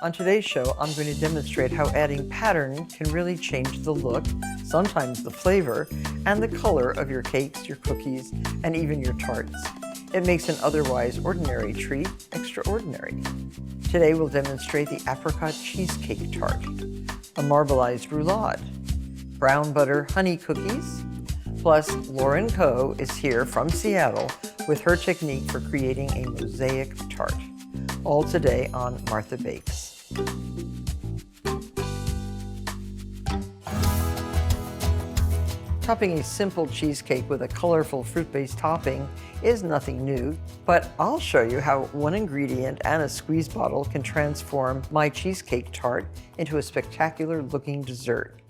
On today's show, I'm going to demonstrate how adding pattern can really change the look, sometimes the flavor, and the color of your cakes, your cookies, and even your tarts. It makes an otherwise ordinary treat extraordinary. Today we'll demonstrate the Apricot Cheesecake Tart, a Marbleized Roulade, brown butter honey cookies, plus Lauren Coe is here from Seattle with her technique for creating a Mosaic Tart. All today on Martha Bakes. Topping a simple cheesecake with a colorful fruit-based topping is nothing new, but I'll show you how one ingredient and a squeeze bottle can transform my cheesecake tart into a spectacular looking dessert.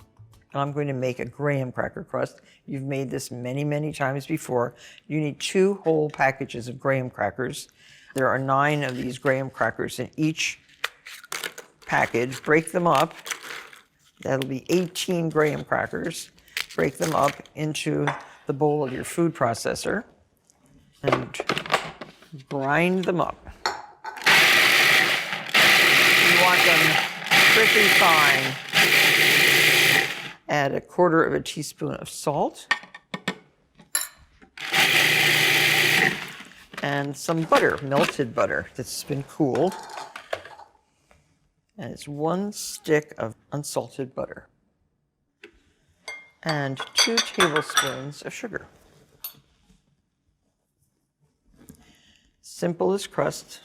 And I'm going to make a graham cracker crust. You've made this many, many times before. You need 2 whole packages of graham crackers. There are 9 of these graham crackers in each package. Break them up. That'll be 18 graham crackers. Break them up into the bowl of your food processor and grind them up. You want them pretty fine. Add 1/4 teaspoon of salt. And some butter, melted butter that's been cooled. And it's 1 stick of unsalted butter. And 2 tablespoons of sugar. Simplest crust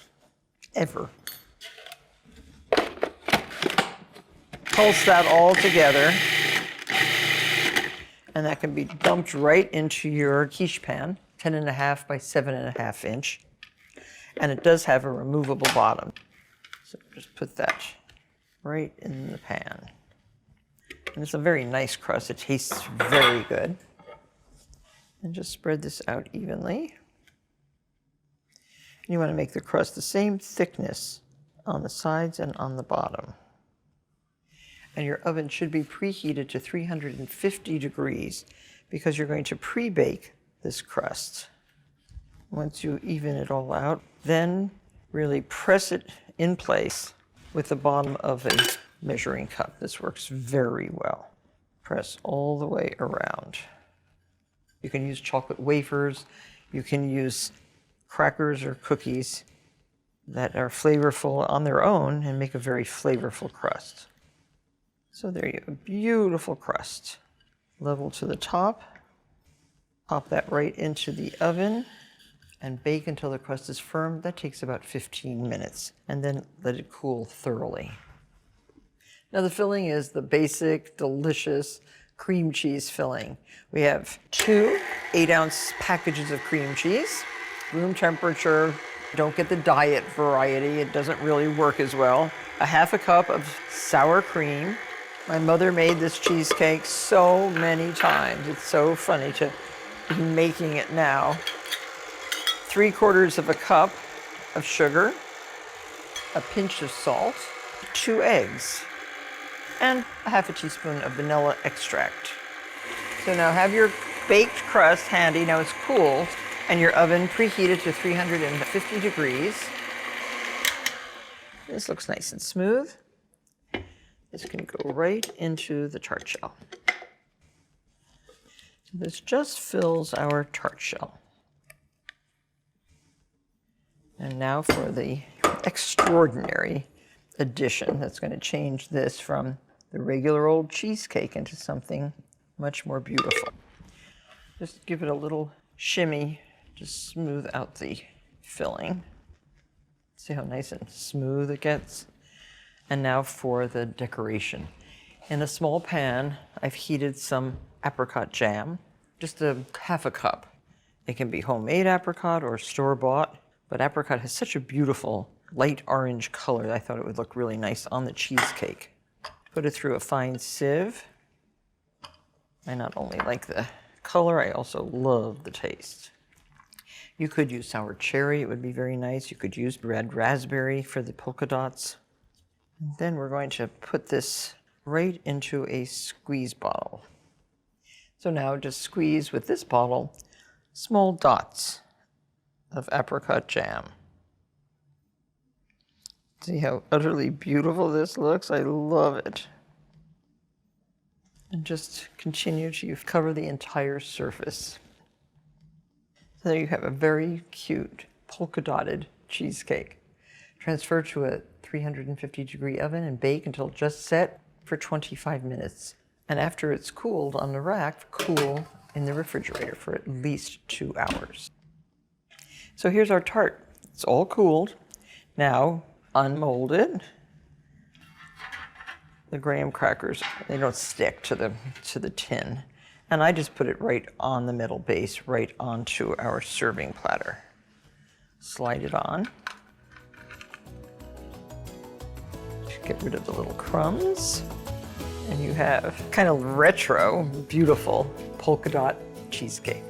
ever. Pulse that all together. And that can be dumped right into your quiche pan, 10.5 by 7.5 inch. And it does have a removable bottom. So just put that right in the pan. And it's a very nice crust. It tastes very good. And just spread this out evenly. And you want to make the crust the same thickness on the sides and on the bottom. And your oven should be preheated to 350 degrees because you're going to pre-bake this crust. Once you even it all out, then really press it in place with the bottom of a measuring cup. This works very well. Press all the way around. You can use chocolate wafers. You can use crackers or cookies that are flavorful on their own and make a very flavorful crust. So there you go, beautiful crust. Level to the top. Pop that right into the oven and bake until the crust is firm. That takes about 15 minutes, and then let it cool thoroughly. Now the filling is the basic, delicious cream cheese filling. We have 2 8-ounce packages of cream cheese, room temperature. Don't get the diet variety, it doesn't really work as well. 1/2 cup of sour cream. My mother made this cheesecake so many times. It's so funny to be making it now. 3/4 cup of sugar, a pinch of salt, 2 eggs, and 1/2 teaspoon of vanilla extract. So now have your baked crust handy. Now it's cool, and your oven preheated to 350 degrees. This looks nice and smooth. This can go right into the tart shell. This just fills our tart shell. And now for the extraordinary addition that's going to change this from the regular old cheesecake into something much more beautiful. Just give it a little shimmy to smooth out the filling. See how nice and smooth it gets? And now for the decoration. In a small pan, I've heated some apricot jam, just 1/2 cup. It can be homemade apricot or store-bought, but apricot has such a beautiful light orange color that I thought it would look really nice on the cheesecake. Put it through a fine sieve. I not only like the color, I also love the taste. You could use sour cherry, it would be very nice. You could use red raspberry for the polka dots. And then we're going to put this right into a squeeze bottle. So now just squeeze with this bottle small dots of apricot jam. See how utterly beautiful this looks? I love it. And just continue to cover the entire surface. So there you have a very cute polka dotted cheesecake. Transfer to a 350-degree oven and bake until just set for 25 minutes. And after it's cooled on the rack, cool in the refrigerator for at least 2 hours. So here's our tart. It's all cooled. Now unmold it. The graham crackers, they don't stick to the tin. And I just put it right on the metal base, right onto our serving platter. Slide it on. Get rid of the little crumbs. And you have kind of retro, beautiful polka dot cheesecake.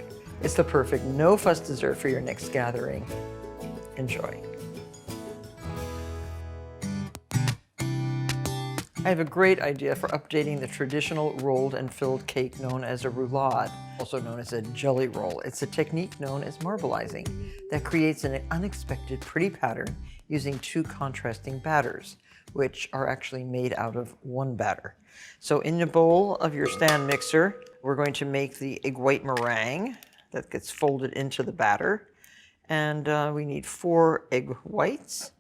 It's the perfect no-fuss dessert for your next gathering. Enjoy. I have a great idea for updating the traditional rolled and filled cake known as a roulade, also known as a jelly roll. It's a technique known as marbleizing that creates an unexpected pretty pattern using 2 contrasting batters, which are actually made out of 1 batter. So in the bowl of your stand mixer, we're going to make the egg white meringue that gets folded into the batter. And we need 4 egg whites.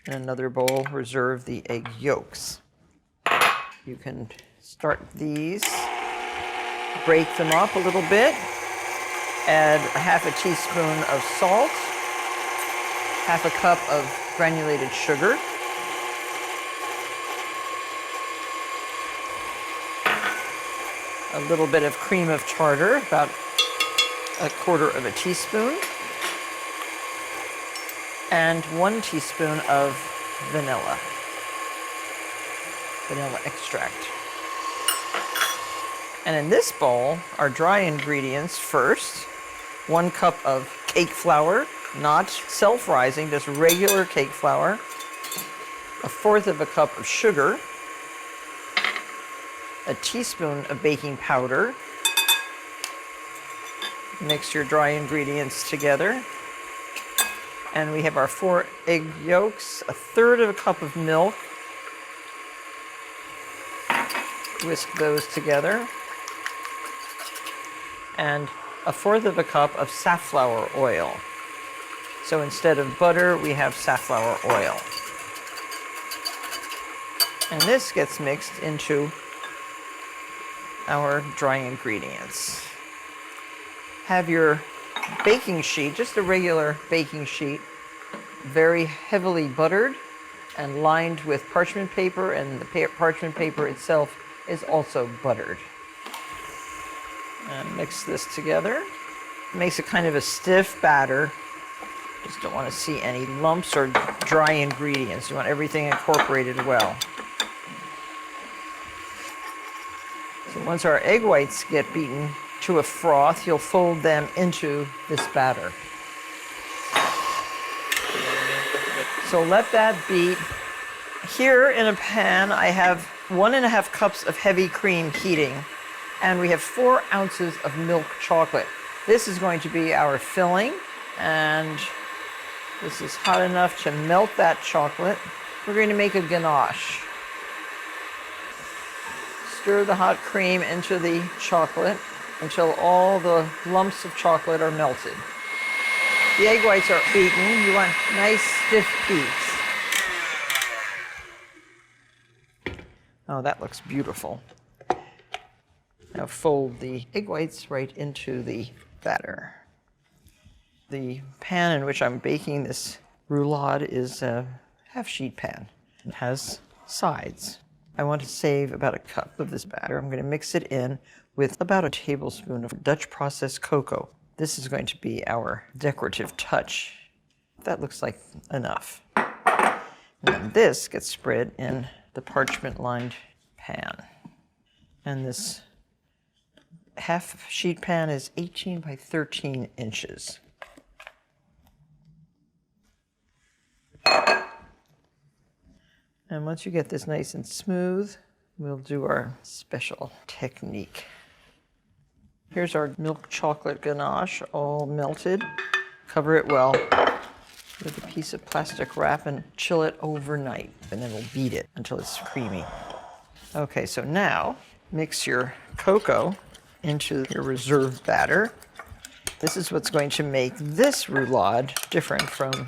In another bowl, reserve the egg yolks. You can start these, break them up a little bit, add a half a teaspoon of salt, half a cup of granulated sugar, a little bit of cream of tartar, about 1/4 of a teaspoon, and 1 teaspoon of vanilla extract. And in this bowl, our dry ingredients first, 1 cup of cake flour, not self-rising, just regular cake flour, 1/4 of a cup of sugar, a teaspoon of baking powder. Mix your dry ingredients together. And we have our 4 egg yolks, 1/3 of a cup of milk. Whisk those together. And 1/4 of a cup of safflower oil. So instead of butter, we have safflower oil. And this gets mixed into our dry ingredients. Have your baking sheet, just a regular baking sheet, very heavily buttered and lined with parchment paper, and the parchment paper itself is also buttered. And mix this together. It makes it kind of a stiff batter. Just don't want to see any lumps or dry ingredients. You want everything incorporated well. So once our egg whites get beaten to a froth, you'll fold them into this batter. So let that beat. Here in a pan, I have 1½ cups of heavy cream heating, and we have 4 ounces of milk chocolate. This is going to be our filling, and this is hot enough to melt that chocolate. We're going to make a ganache. Stir the hot cream into the chocolate until all the lumps of chocolate are melted. The egg whites are beaten. You want nice stiff peaks. Oh, that looks beautiful. Now fold the egg whites right into the batter. The pan in which I'm baking this roulade is a half-sheet pan. It has sides. I want to save about 1 cup of this batter. I'm going to mix it in with about 1 tablespoon of Dutch processed cocoa. This is going to be our decorative touch. That looks like enough. And then this gets spread in the parchment-lined pan. And this half-sheet pan is 18 by 13 inches. And once you get this nice and smooth, we'll do our special technique. Here's our milk chocolate ganache, all melted. Cover it well. with a piece of plastic wrap and chill it overnight. And then we'll beat it until it's creamy. Okay, so now mix your cocoa into your reserve batter. This is what's going to make this roulade different from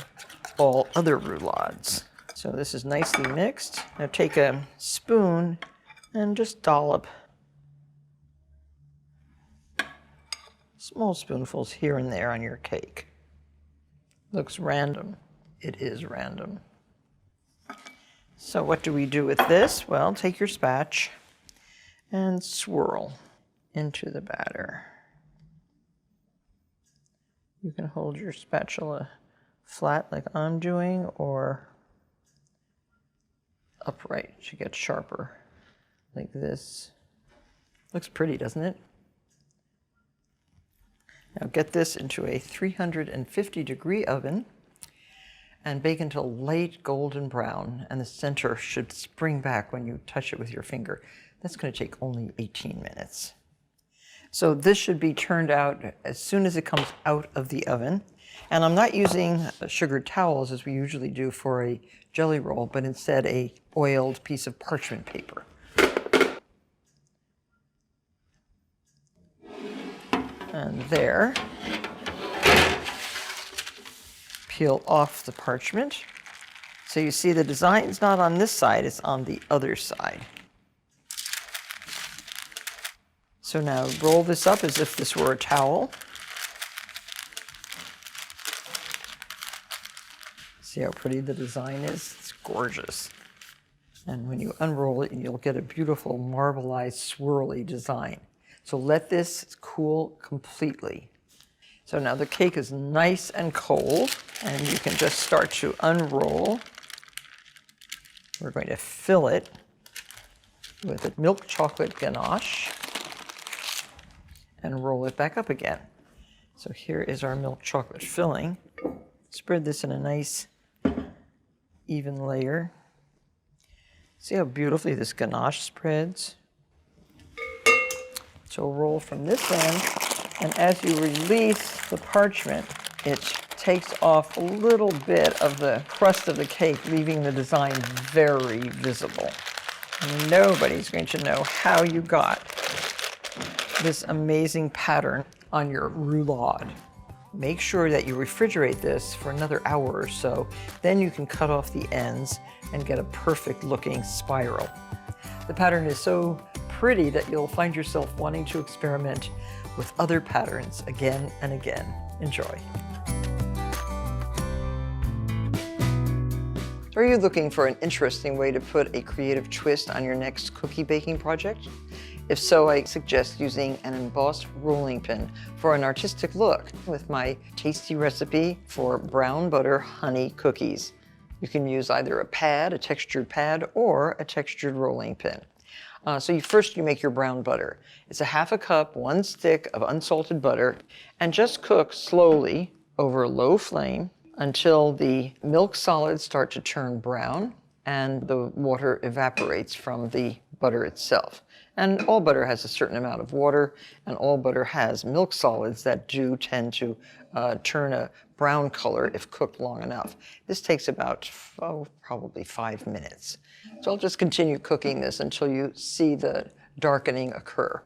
all other roulades. So this is nicely mixed. Now take a spoon and just dollop small spoonfuls here and there on your cake. Looks random. It is random. So what do we do with this? Well, take your spatch and swirl into the batter. You can hold your spatula flat like I'm doing, or upright to get sharper like this. Looks pretty, doesn't it? Now get this into a 350-degree oven and bake until light golden brown, and the center should spring back when you touch it with your finger. That's going to take only 18 minutes. So this should be turned out as soon as it comes out of the oven. And I'm not using sugared towels as we usually do for a jelly roll, but instead a oiled piece of parchment paper. And there, peel off the parchment. So you see the design's not on this side, it's on the other side. So now roll this up as if this were a towel. See how pretty the design is? It's gorgeous. And when you unroll it, you'll get a beautiful marbleized swirly design. So let this cool completely. So now the cake is nice and cold, and you can just start to unroll. We're going to fill it with a milk chocolate ganache and roll it back up again. So here is our milk chocolate filling. Spread this in a nice even layer. See how beautifully this ganache spreads? So roll from this end, and as you release the parchment, it takes off a little bit of the crust of the cake, leaving the design very visible. Nobody's going to know how you got this amazing pattern on your roulade. Make sure that you refrigerate this for another hour or so. Then you can cut off the ends and get a perfect looking spiral. The pattern is so pretty that you'll find yourself wanting to experiment with other patterns again and again. Enjoy. Are you looking for an interesting way to put a creative twist on your next cookie baking project? If so, I suggest using an embossed rolling pin for an artistic look with my tasty recipe for brown butter honey cookies. You can use either a pad, a textured pad, or a textured rolling pin. So first you make your brown butter. It's a half a cup, 1 stick of unsalted butter, and just cook slowly over a low flame until the milk solids start to turn brown and the water evaporates from the butter itself. And all butter has a certain amount of water, and all butter has milk solids that do tend to turn a brown color if cooked long enough. This takes about, probably 5 minutes. So I'll just continue cooking this until you see the darkening occur.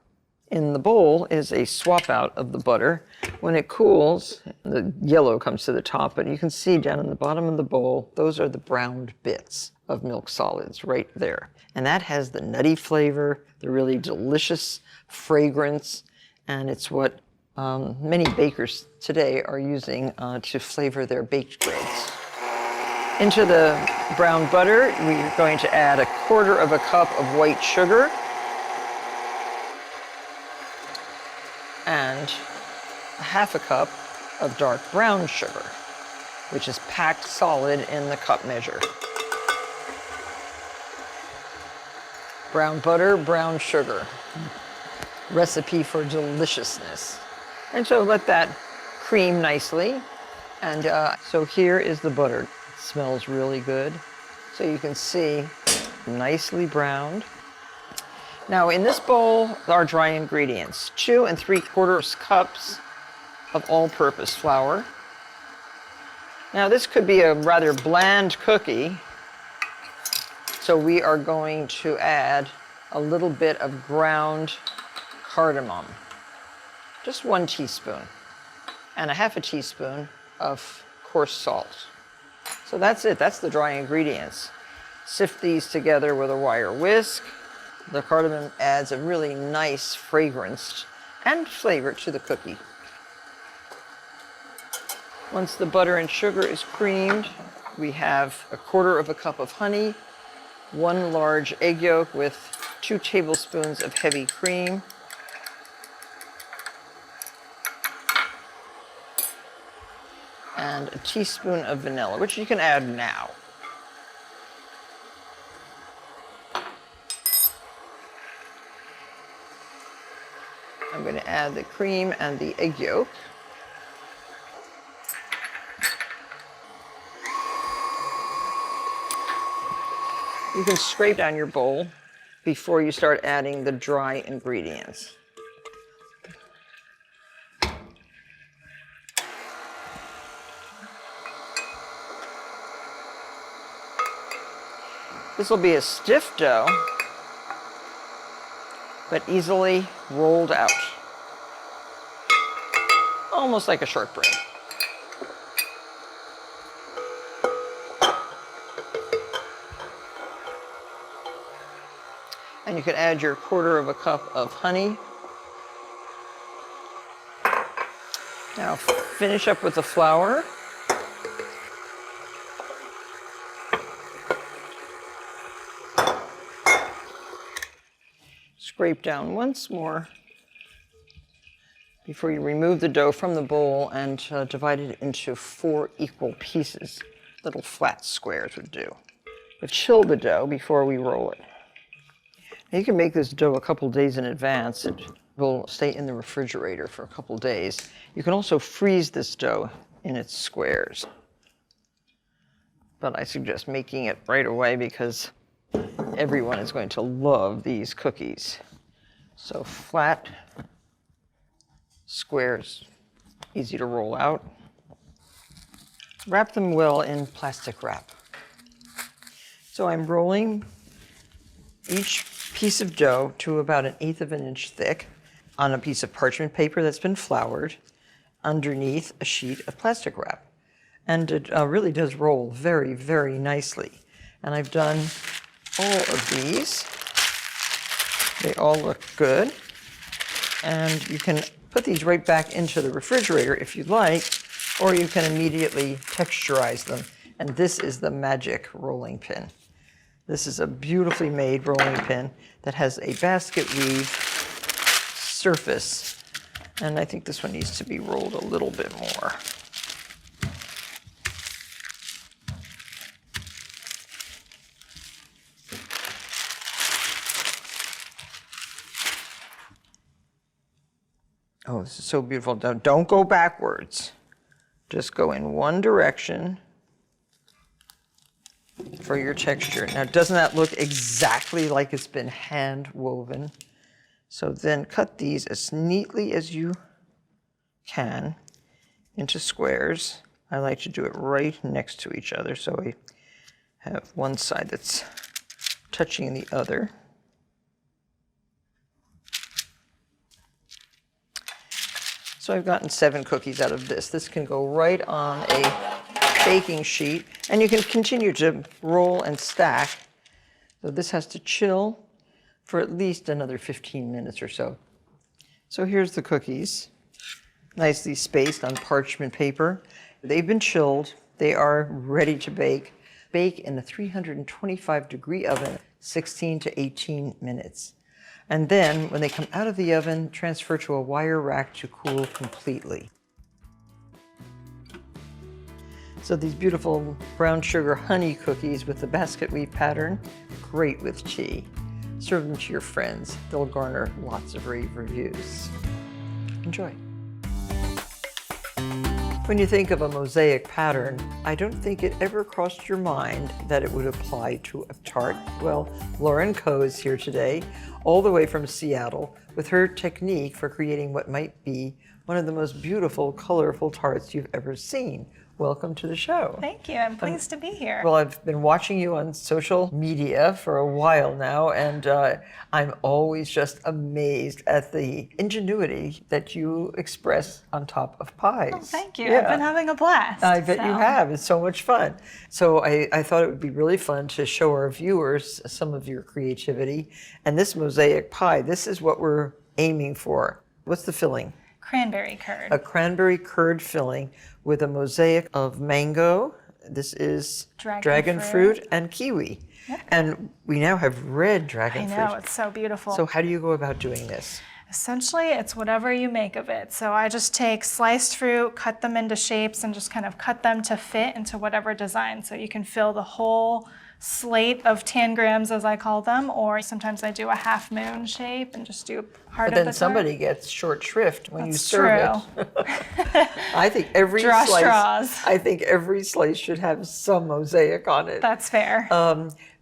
In the bowl is a swap out of the butter. When it cools, the yellow comes to the top, but you can see down in the bottom of the bowl, those are the browned bits of milk solids right there. And that has the nutty flavor, the really delicious fragrance, and it's what many bakers today are using to flavor their baked goods. Into the brown butter, we're going to add 1/4 cup of white sugar and 1/2 cup of dark brown sugar, which is packed solid in the cup measure. Brown butter, brown sugar. Recipe for deliciousness. And so let that cream nicely. And so here is the butter. It smells really good. So you can see nicely browned. Now in this bowl are dry ingredients. 2 3/4 cups of all-purpose flour. Now this could be a rather bland cookie, so we are going to add a little bit of ground cardamom, just 1 teaspoon, and a half a teaspoon of coarse salt. So that's it, that's the dry ingredients. Sift these together with a wire whisk. The cardamom adds a really nice fragrance and flavor to the cookie. Once the butter and sugar is creamed, we have 1/4 cup of honey, 1 large egg yolk with 2 tablespoons of heavy cream, and a teaspoon of vanilla, which you can add now. I'm going to add the cream and the egg yolk. You can scrape down your bowl before you start adding the dry ingredients. This will be a stiff dough, but easily rolled out, almost like a shortbread. And you can add your 1/4 cup of honey. Now finish up with the flour. Scrape down once more before you remove the dough from the bowl and divide it into 4 equal pieces. Little flat squares would do. But chill the dough before we roll it. Now you can make this dough a couple days in advance. It will stay in the refrigerator for a couple days. You can also freeze this dough in its squares. But I suggest making it right away because everyone is going to love these cookies. So flat squares, easy to roll out. Wrap them well in plastic wrap. So I'm rolling each piece of dough to about 1/8 inch thick on a piece of parchment paper that's been floured underneath a sheet of plastic wrap. And it really does roll very, very nicely. And I've done all of these. They all look good. And you can put these right back into the refrigerator if you'd like, or you can immediately texturize them. And this is the magic rolling pin. This is a beautifully made rolling pin that has a basket weave surface. And I think this one needs to be rolled a little bit more. Oh, this is so beautiful. Don't go backwards. Just go in one direction for your texture. Now, doesn't that look exactly like it's been hand woven? So then cut these as neatly as you can into squares. I like to do it right next to each other so I have one side that's touching the other. So I've gotten 7 cookies out of this. This can go right on a baking sheet, and you can continue to roll and stack. So this has to chill for at least another 15 minutes or so. So here's the cookies, nicely spaced on parchment paper. They've been chilled. They are ready to bake. Bake in a 325-degree oven, 16 to 18 minutes. And then, when they come out of the oven, transfer to a wire rack to cool completely. So these beautiful brown sugar honey cookies with the basket weave pattern, great with tea. Serve them to your friends. They'll garner lots of rave reviews. Enjoy. When you think of a mosaic pattern, I don't think it ever crossed your mind that it would apply to a tart. Well, Lauren Coe is here today, all the way from Seattle, with her technique for creating what might be one of the most beautiful, colorful tarts you've ever seen. welcome to the show. Thank you. I'm pleased to be here. Well, I've been watching you on social media for a while now, and I'm always just amazed at the ingenuity that you express on top of pies. Oh, thank you. Yeah. I've been having a blast. I bet you have. It's so much fun. So I thought it would be really fun to show our viewers some of your creativity. And this mosaic pie, this is what we're aiming for. What's the filling? Cranberry curd. A cranberry curd filling with a mosaic of mango. This is dragon fruit and kiwi. Yep. And we now have red dragon fruit. I know, it's so beautiful. So how do you go about doing this? Essentially, it's whatever you make of it. So I just take sliced fruit, cut them into shapes, and just kind of cut them to fit into whatever design. So you can fill the whole slate of tangrams, as I call them, or sometimes I do a half moon shape and just do part of the But then somebody gets short shrift when you serve true. it. I think every Draw slice. straws. I think every slice should have some mosaic on it. That's fair.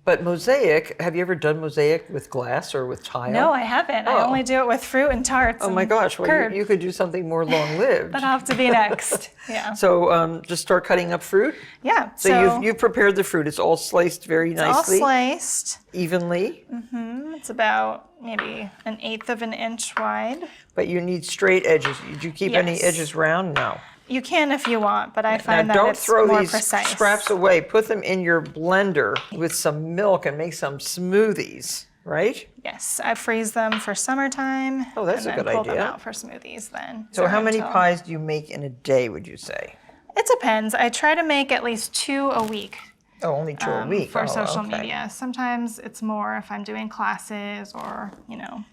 But mosaic, have you ever done mosaic with glass or with tile? No, I haven't. I only do it with fruit and tarts. Oh my gosh, well, you could do something more long-lived. That'll have to be next. Yeah. So just start cutting up fruit? Yeah. So you've prepared the fruit. It's all sliced very nicely? It's all sliced. Evenly? Mm-hmm. It's about maybe 1/8 of an inch wide. But you need straight edges. Did you keep any edges round? No. You can if you want, but I find now, that don't it's throw more these precise. scraps away. Put them in your blender with some milk and make some smoothies, right? Yes, I freeze them for summertime. Oh, that's a good and then pull them idea. out for smoothies then. So how many pies do you make in a day, would you say? It depends. I try to make at least 2 a week. Oh, only 2 a week. For social media. Sometimes it's more if I'm doing classes or,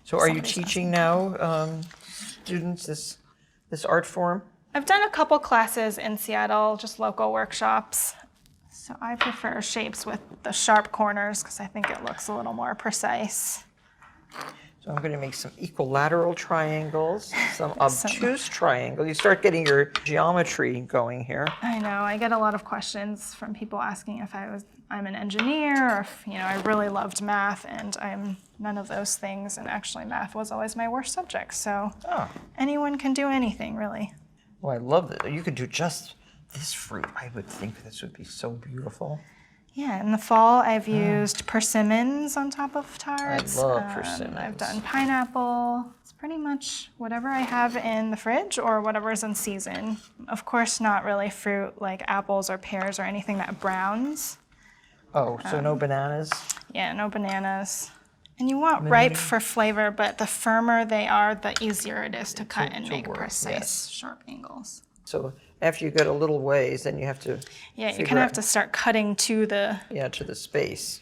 So are you teaching now students this art form? I've done a couple classes in Seattle, just local workshops. So I prefer shapes with the sharp corners because I think it looks a little more precise. So I'm going to make some equilateral triangles, some obtuse triangles. You start getting your geometry going here. I know. I get a lot of questions from people asking if I'm an engineer or if, I really loved math, and I'm none of those things. And actually math was always my worst subject. So anyone can do anything, really. Well, I love that. You could do just this fruit. I would think this would be so beautiful. Yeah, in the fall, I've used persimmons on top of tarts. I love persimmons. I've done pineapple. It's pretty much whatever I have in the fridge or whatever's in season. Of course, not really fruit like apples or pears or anything that browns. Oh, so no bananas? Yeah, no bananas. And you want ripe for flavor, but the firmer they are, the easier it is to cut and make precise, sharp angles. So after you get a little ways, then you have to you kind of have to start cutting to the... Yeah, to the space.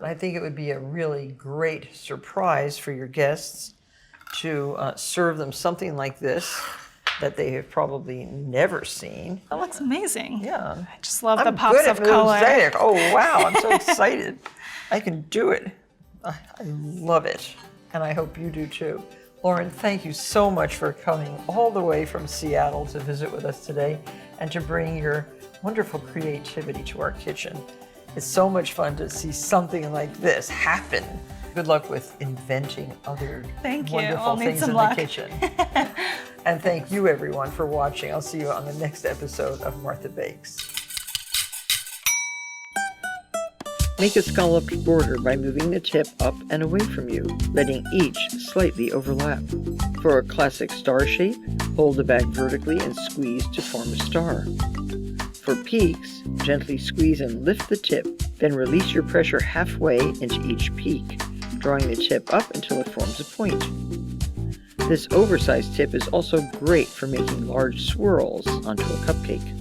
I think it would be a really great surprise for your guests to serve them something like this that they have probably never seen. That looks amazing. Yeah. I just love the pops of color. Mosaic. Oh, wow, I'm so excited. I can do it. I love it, and I hope you do too. Lauren, thank you so much for coming all the way from Seattle to visit with us today and to bring your wonderful creativity to our kitchen. It's so much fun to see something like this happen. Good luck with inventing other wonderful things in the kitchen. And thank you, everyone, for watching. I'll see you on the next episode of Martha Bakes. Make a scalloped border by moving the tip up and away from you, letting each slightly overlap. For a classic star shape, hold the back vertically and squeeze to form a star. For peaks, gently squeeze and lift the tip, then release your pressure halfway into each peak, drawing the tip up until it forms a point. This oversized tip is also great for making large swirls onto a cupcake.